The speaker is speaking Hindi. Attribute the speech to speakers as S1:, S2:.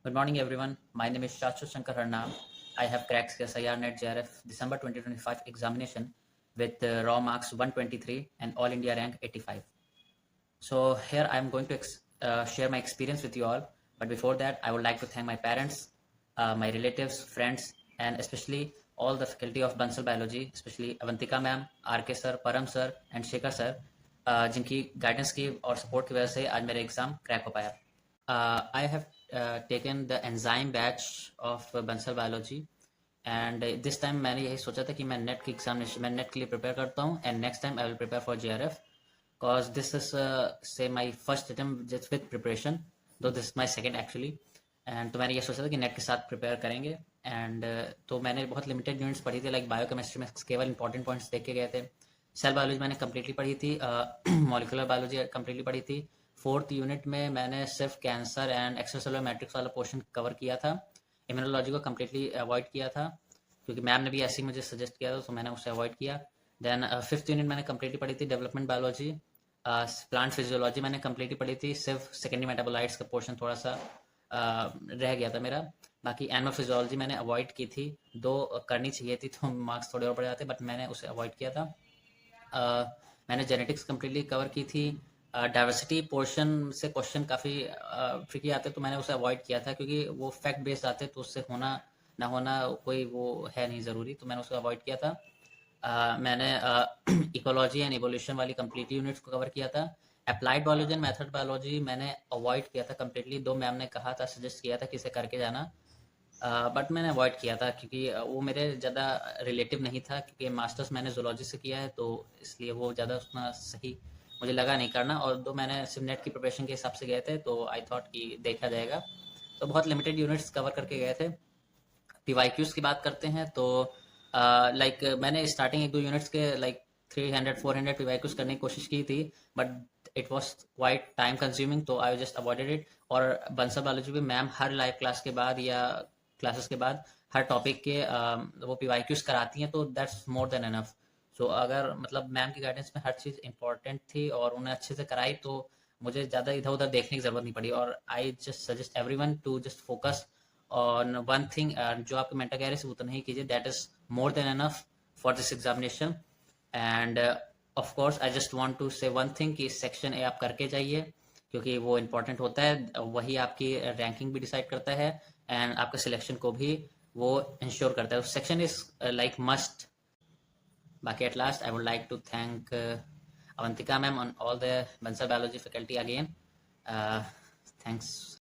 S1: Good morning, everyone. My name is Shachu Shankar Harnam. I have cracked SIR Net JRF December 2025 examination with raw marks 123 and All India rank 85. So here I am going to share my experience with you all. But before that, I would like to thank my parents, my relatives, friends, and especially all the faculty of Bansal Biology, especially Avantika ma'am, RK sir, Param sir, and Shekhar sir, जिनकी गाइडेंस की और सपोर्ट की वजह से आज मेरा एग्जाम क्रैक हो पाया. I have taken the enzyme batch of Bansal Biology and this time मैंने यही सोचा था कि मैं नेट की एग्जामिनेशन मैं नेट के लिए प्रिपेयर करता हूँ and next time I will prepare for JRF cause this is say my first attempt just with preparation, though this is my second actually. And तो मैंने ये सोचा था कि नेट के साथ प्रिपेयर करेंगे एंड तो मैंने बहुत लिमिटेड यूनिट्स पढ़ी थी लाइक बायोकेमिस्ट्री में केवल इंपॉर्टेंट पॉइंट्स देख के गए थे. सेल बायोलॉजी मैंने कम्प्लीटली पढ़ी थी, मॉलिकुलर बायोलॉजी कम्प्लीटली पढ़ी थी. फोर्थ यूनिट में मैंने सिर्फ कैंसर एंड एक्स्ट्रासेलुलर मैट्रिक्स वाला पोर्शन कवर किया था. इम्यूनोलॉजी को कम्प्लीटली अवॉइड किया था क्योंकि मैम ने भी ऐसे ही मुझे सजेस्ट किया था तो मैंने उसे अवॉइड किया. देन फिफ्थ यूनिट मैंने कम्प्लीटली पढ़ी थी डेवलपमेंट बायोलॉजी. प्लांट फिजियोलॉजी मैंने कम्प्लीटली पढ़ी थी, सिर्फ सेकेंडरी मेटाबोलाइट्स का पोर्शन थोड़ा सा रह गया था मेरा. बाकी एनिमल फिजियोलॉजी मैंने अवॉइड की थी, दो करनी चाहिए थी तो मार्क्स थोड़े और बढ़ जाते बट मैंने उसे अवॉइड किया था. मैंने जेनेटिक्स कम्प्लीटली कवर की थी. डाइवर्सिटी पोर्शन से क्वेश्चन काफ़ी ट्रिकी आते तो मैंने उसे अवॉइड किया था क्योंकि वो फैक्ट बेस्ड आते तो उससे होना ना होना कोई वो है नहीं ज़रूरी, तो मैंने उसे अवॉइड किया था. मैंने इकोलॉजी एंड इवोल्यूशन वाली कंप्लीट यूनिट्स को कवर किया था. Applied biology and method biology मैंने अवॉइड किया था कम्प्लीटली, दो मैम ने कहा था सजेस्ट किया था कि इसे करके जाना बट मैंने अवॉइड किया था क्योंकि वो मेरे ज़्यादा रिलेटिव नहीं था क्योंकि मास्टर्स मैंने जूलॉजी से किया है तो इसलिए वो ज़्यादा उतना सही मुझे लगा नहीं करना. और दो मैंने सिर्फ नेट की प्रिपरेशन के हिसाब से गए थे तो आई थॉट कि देखा जाएगा, तो बहुत लिमिटेड यूनिट्स कवर करके गए थे. पीवाईक्यूज की बात करते हैं तो लाइक मैंने स्टार्टिंग एक दो यूनिट्स के लाइक 300-400 पीवाईक्यूज करने की कोशिश की थी but it was quiet time consuming तो आई जस्ट अवॉइडेड इट. और बंसल बायोलॉजी भी मैम हर लाइव क्लास के बाद या क्लासेस के बाद हर टॉपिक के वो पीवाईक्यूज कराती हैं तो दैट्स मोर देन एनफ. सो अगर मतलब मैम की गाइडेंस में हर चीज़ इंपॉर्टेंट थी और उन्हें अच्छे से कराई तो मुझे ज़्यादा इधर उधर देखने की ज़रूरत नहीं पड़ी. और I just suggest everyone to just focus on one thing जो आपके मेंटर कह रहे हैं उतना ही कीजिए, that is more than enough for this examination. and of course I just want to say one thing कि सेक्शन ए आप करके जाइए क्योंकि वो इम्पोर्टेंट होता है, वही आपकी रैंकिंग भी डिसाइड करता है एंड आपके सिलेक्शन को भी वो इंश्योर करता है. Section is like must. बाकी at last I would like to thank Avantika ma'am on all the Bansal biology faculty again. Thanks.